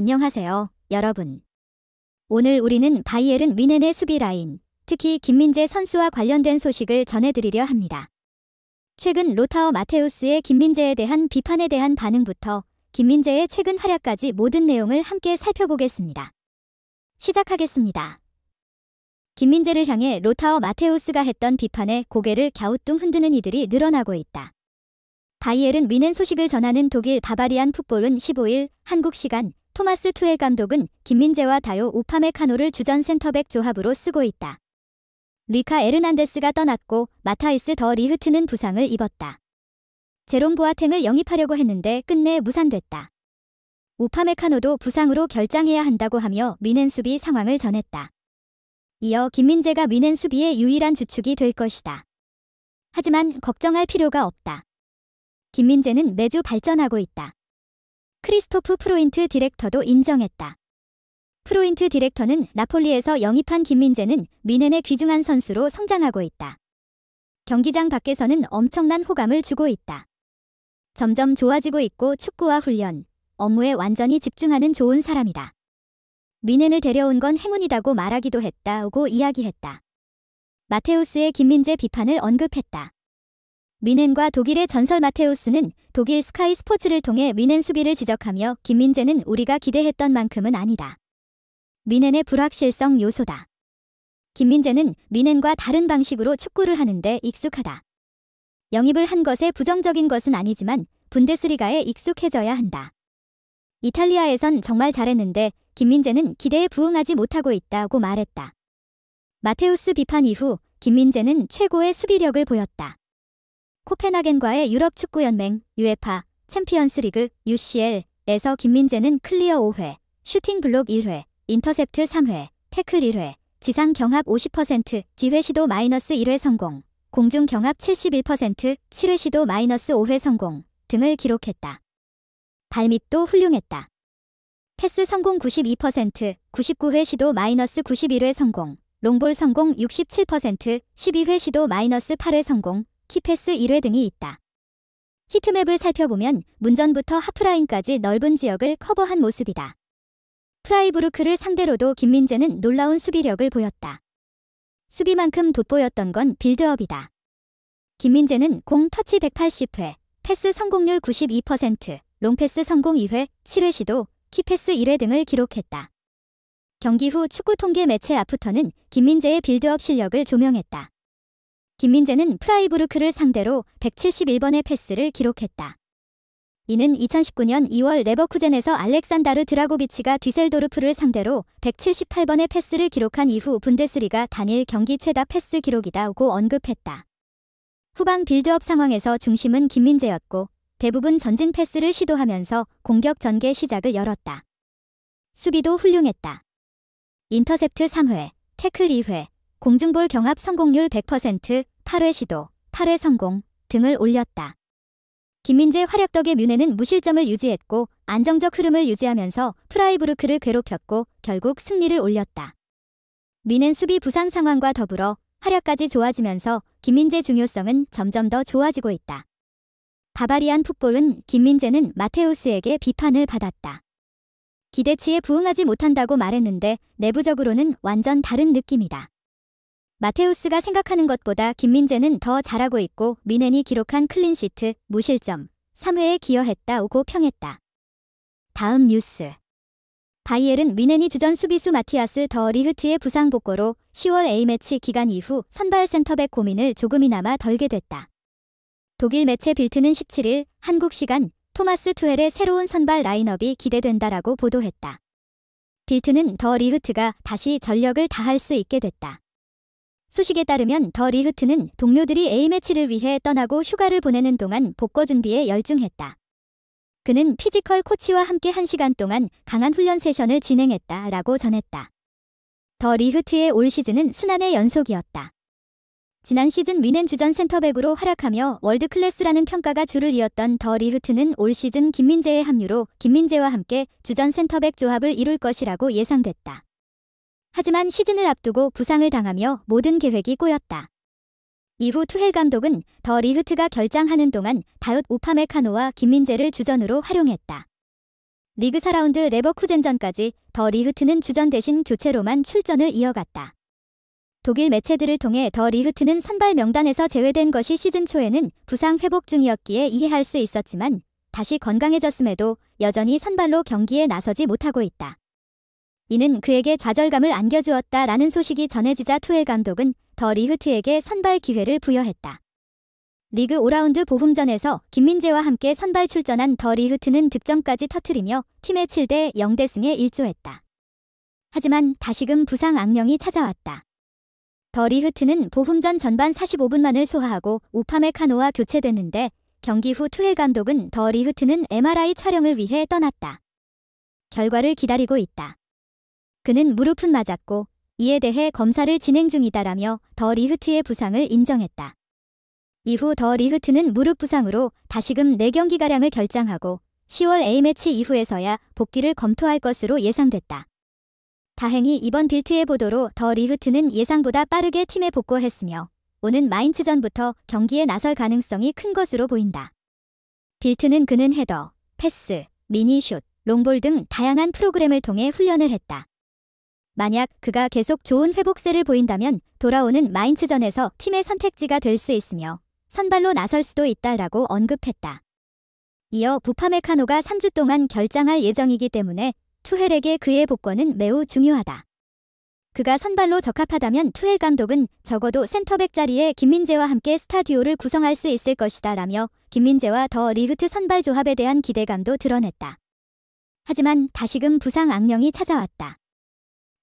안녕하세요, 여러분. 오늘 우리는 바이에른 뮌헨의 수비 라인, 특히 김민재 선수와 관련된 소식을 전해드리려 합니다. 최근 로타어 마테우스의 김민재에 대한 비판에 대한 반응부터 김민재의 최근 활약까지 모든 내용을 함께 살펴보겠습니다. 시작하겠습니다. 김민재를 향해 로타어 마테우스가 했던 비판에 고개를 갸우뚱 흔드는 이들이 늘어나고 있다. 바이에른 뮌헨 소식을 전하는 독일 바바리안 풋볼은 15일 한국 시간 토마스 투헬 감독은 김민재와 다요 우파메카노를 주전 센터백 조합으로 쓰고 있다. 리카 에르난데스가 떠났고 마타이스 더 리흐트는 부상을 입었다. 제롬 보아탱을 영입하려고 했는데 끝내 무산됐다. 우파메카노도 부상으로 결장해야 한다고 하며 뮌헨 수비 상황을 전했다. 이어 김민재가 뮌헨 수비의 유일한 주축이 될 것이다. 하지만 걱정할 필요가 없다. 김민재는 매주 발전하고 있다. 크리스토프 프로인트 디렉터도 인정했다. 프로인트 디렉터는 나폴리에서 영입한 김민재는 뮌헨의 귀중한 선수로 성장하고 있다. 경기장 밖에서는 엄청난 호감을 주고 있다. 점점 좋아지고 있고 축구와 훈련, 업무에 완전히 집중하는 좋은 사람이다. 뮌헨을 데려온 건 행운이다고 말하기도 했다고 이야기했다. 마테우스의 김민재 비판을 언급했다. 뮌헨과 독일의 전설 마테우스는 독일 스카이 스포츠를 통해 뮌헨 수비를 지적하며 김민재는 우리가 기대했던 만큼은 아니다. 뮌헨의 불확실성 요소다. 김민재는 뮌헨과 다른 방식으로 축구를 하는데 익숙하다. 영입을 한 것에 부정적인 것은 아니지만 분데스리가에 익숙해져야 한다. 이탈리아에선 정말 잘했는데 김민재는 기대에 부응하지 못하고 있다고 말했다. 마테우스 비판 이후 김민재는 최고의 수비력을 보였다. 코펜하겐과의 유럽 축구연맹, UEFA, 챔피언스리그, UCL에서 김민재는 클리어 5회, 슈팅 블록 1회, 인터셉트 3회, 태클 1회, 지상 경합 50%, 지회 시도 -1회 성공, 공중 경합 71%, 7회 시도 -5회 성공 등을 기록했다. 발밑도 훌륭했다. 패스 성공 92%, 99회 시도 -91회 성공, 롱볼 성공 67%, 12회 시도 -8회 성공, 키패스 1회 등이 있다. 히트맵을 살펴보면 문전부터 하프라인까지 넓은 지역을 커버한 모습이다. 프라이부르크를 상대로도 김민재는 놀라운 수비력을 보였다. 수비만큼 돋보였던 건 빌드업이다. 김민재는 공 터치 180회, 패스 성공률 92%, 롱패스 성공 2회, 7회 시도, 키패스 1회 등을 기록했다. 경기 후 축구 통계 매체 아프터는 김민재의 빌드업 실력을 조명했다. 김민재는 프라이부르크를 상대로 171번의 패스를 기록했다. 이는 2019년 2월 레버쿠젠에서 알렉산다르 드라고비치가 뒤셀도르프를 상대로 178번의 패스를 기록한 이후 분데스리가 단일 경기 최다 패스 기록이다고 언급했다. 후방 빌드업 상황에서 중심은 김민재였고 대부분 전진 패스를 시도하면서 공격 전개 시작을 열었다. 수비도 훌륭했다. 인터셉트 3회, 태클 2회, 공중볼 경합 성공률 100%, 8회 시도, 8회 성공 등을 올렸다. 김민재 활약 덕에 뮌헨은 무실점을 유지했고 안정적 흐름을 유지하면서 프라이부르크를 괴롭혔고 결국 승리를 올렸다. 뮌헨 수비 부상 상황과 더불어 활약까지 좋아지면서 김민재 중요성은 점점 더 좋아지고 있다. 바바리안 풋볼은 김민재는 마테우스에게 비판을 받았다. 기대치에 부응하지 못한다고 말했는데 내부적으로는 완전 다른 느낌이다. 마테우스가 생각하는 것보다 김민재는 더 잘하고 있고 뮌헨이 기록한 클린시트, 무실점, 3회에 기여했다고 평했다. 다음 뉴스. 바이에른 뮌헨이 주전 수비수 마티아스 더 리흐트의 부상 복구로 10월 A매치 기간 이후 선발 센터백 고민을 조금이나마 덜게 됐다. 독일 매체 빌트는 17일 한국 시간 토마스 투헬의 새로운 선발 라인업이 기대된다라고 보도했다. 빌트는 더 리흐트가 다시 전력을 다할 수 있게 됐다. 소식에 따르면 더 리흐트는 동료들이 A매치를 위해 떠나고 휴가를 보내는 동안 복구 준비에 열중했다. 그는 피지컬 코치와 함께 1시간 동안 강한 훈련 세션을 진행했다라고 전했다. 더 리흐트의 올 시즌은 순환의 연속이었다. 지난 시즌 뮌헨 주전 센터백으로 활약하며 월드클래스라는 평가가 줄을 이었던 더 리흐트는 올 시즌 김민재의 합류로 김민재와 함께 주전 센터백 조합을 이룰 것이라고 예상됐다. 하지만 시즌을 앞두고 부상을 당하며 모든 계획이 꼬였다. 이후 투헬 감독은 더 리흐트가 결장하는 동안 다옅 우파메카노와 김민재를 주전으로 활용했다. 리그 4라운드 레버쿠젠전까지 더 리흐트는 주전 대신 교체로만 출전을 이어갔다. 독일 매체들을 통해 더 리흐트는 선발 명단에서 제외된 것이 시즌 초에는 부상 회복 중이었기에 이해할 수 있었지만 다시 건강해졌음에도 여전히 선발로 경기에 나서지 못하고 있다. 이는 그에게 좌절감을 안겨주었다라는 소식이 전해지자 투헬 감독은 더 리흐트에게 선발 기회를 부여했다. 리그 5라운드 보훔전에서 김민재와 함께 선발 출전한 더 리흐트는 득점까지 터뜨리며 팀의 7대 0대승에 일조했다. 하지만 다시금 부상 악령이 찾아왔다. 더 리흐트는 보훔전 전반 45분만을 소화하고 우파메카노와 교체됐는데 경기 후 투헬 감독은 더 리흐트는 MRI 촬영을 위해 떠났다. 결과를 기다리고 있다. 그는 무릎은 맞았고 이에 대해 검사를 진행 중이다라며 더 리흐트의 부상을 인정했다. 이후 더 리흐트는 무릎 부상으로 다시금 4경기가량을 결장하고 10월 A매치 이후에서야 복귀를 검토할 것으로 예상됐다. 다행히 이번 빌트의 보도로 더 리흐트는 예상보다 빠르게 팀에 복귀했으며 오는 마인츠전부터 경기에 나설 가능성이 큰 것으로 보인다. 빌트는 그는 헤더, 패스, 미니슛, 롱볼 등 다양한 프로그램을 통해 훈련을 했다. 만약 그가 계속 좋은 회복세를 보인다면 돌아오는 마인츠전에서 팀의 선택지가 될 수 있으며 선발로 나설 수도 있다라고 언급했다. 이어 부파메카노가 3주 동안 결장할 예정이기 때문에 투헬에게 그의 복권은 매우 중요하다. 그가 선발로 적합하다면 투헬 감독은 적어도 센터백 자리에 김민재와 함께 스타듀오를 구성할 수 있을 것이다 라며 김민재와 더 리흐트 선발 조합에 대한 기대감도 드러냈다. 하지만 다시금 부상 악령이 찾아왔다.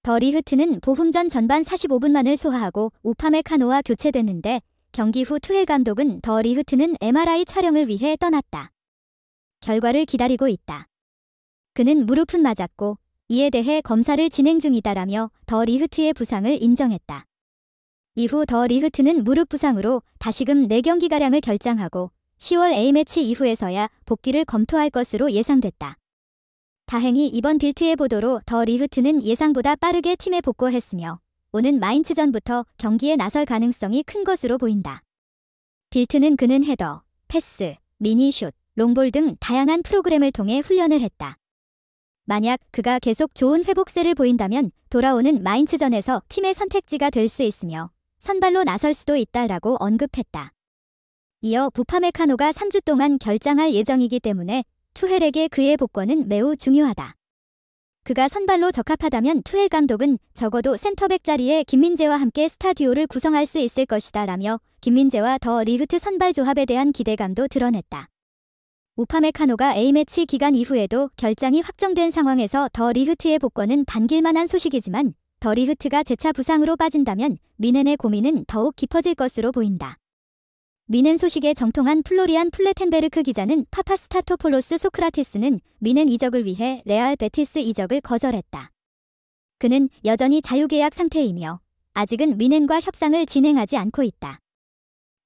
더 리흐트는 보훔전 전반 45분만을 소화하고 우파메카노와 교체됐는데 경기 후 투헬 감독은 더 리흐트는 MRI 촬영을 위해 떠났다. 결과를 기다리고 있다. 그는 무릎은 맞았고 이에 대해 검사를 진행 중이다라며 더 리흐트의 부상을 인정했다. 이후 더 리흐트는 무릎 부상으로 다시금 4경기가량을 결장하고 10월 A매치 이후에서야 복귀를 검토할 것으로 예상됐다. 다행히 이번 빌트의 보도로 더 리흐트는 예상보다 빠르게 팀에 복귀했으며 오는 마인츠전부터 경기에 나설 가능성이 큰 것으로 보인다. 빌트는 그는 헤더, 패스, 미니슛, 롱볼 등 다양한 프로그램을 통해 훈련을 했다. 만약 그가 계속 좋은 회복세를 보인다면 돌아오는 마인츠전에서 팀의 선택지가 될 수 있으며 선발로 나설 수도 있다라고 언급했다. 이어 부파메카노가 3주 동안 결장할 예정이기 때문에 투헬에게 그의 복권은 매우 중요하다. 그가 선발로 적합하다면 투헬 감독은 적어도 센터백 자리에 김민재와 함께 스타듀오를 구성할 수 있을 것이다 라며 김민재와 더 리흐트 선발 조합에 대한 기대감도 드러냈다. 우파메카노가 A매치 기간 이후에도 결장이 확정된 상황에서 더 리흐트의 복권은 반길만한 소식이지만 더 리흐트가 재차 부상으로 빠진다면 미넨의 고민은 더욱 깊어질 것으로 보인다. 미넨 소식에 정통한 플로리안 플레텐베르크 기자는 파파스타토폴로스 소크라테스는 미넨 이적을 위해 레알 베티스 이적을 거절했다. 그는 여전히 자유계약 상태이며 아직은 미넨과 협상을 진행하지 않고 있다.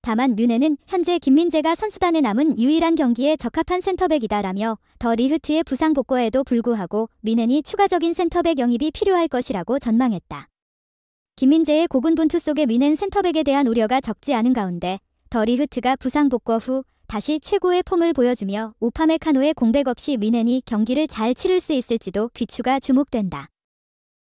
다만 뮌헨은 현재 김민재가 선수단에 남은 유일한 경기에 적합한 센터백이다라며 더 리흐트의 부상 복구에도 불구하고 미넨이 추가적인 센터백 영입이 필요할 것이라고 전망했다. 김민재의 고군분투 속에 뮌헨 센터백에 대한 우려가 적지 않은 가운데 더 리흐트가 부상 복구 후 다시 최고의 폼을 보여주며 우파메카노의 공백 없이 뮌헨이 경기를 잘 치를 수 있을지도 귀추가 주목된다.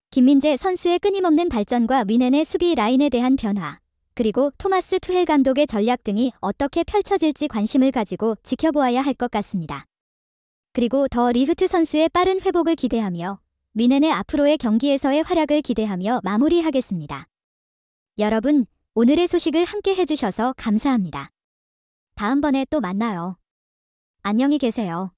김민재 선수의 끊임없는 발전과 뮌헨의 수비 라인에 대한 변화, 그리고 토마스 투헬 감독의 전략 등이 어떻게 펼쳐질지 관심을 가지고 지켜보아야 할 것 같습니다. 그리고 더 리흐트 선수의 빠른 회복을 기대하며 뮌헨의 앞으로의 경기에서의 활약을 기대하며 마무리하겠습니다. 여러분, 오늘의 소식을 함께 해주셔서 감사합니다. 다음번에 또 만나요. 안녕히 계세요.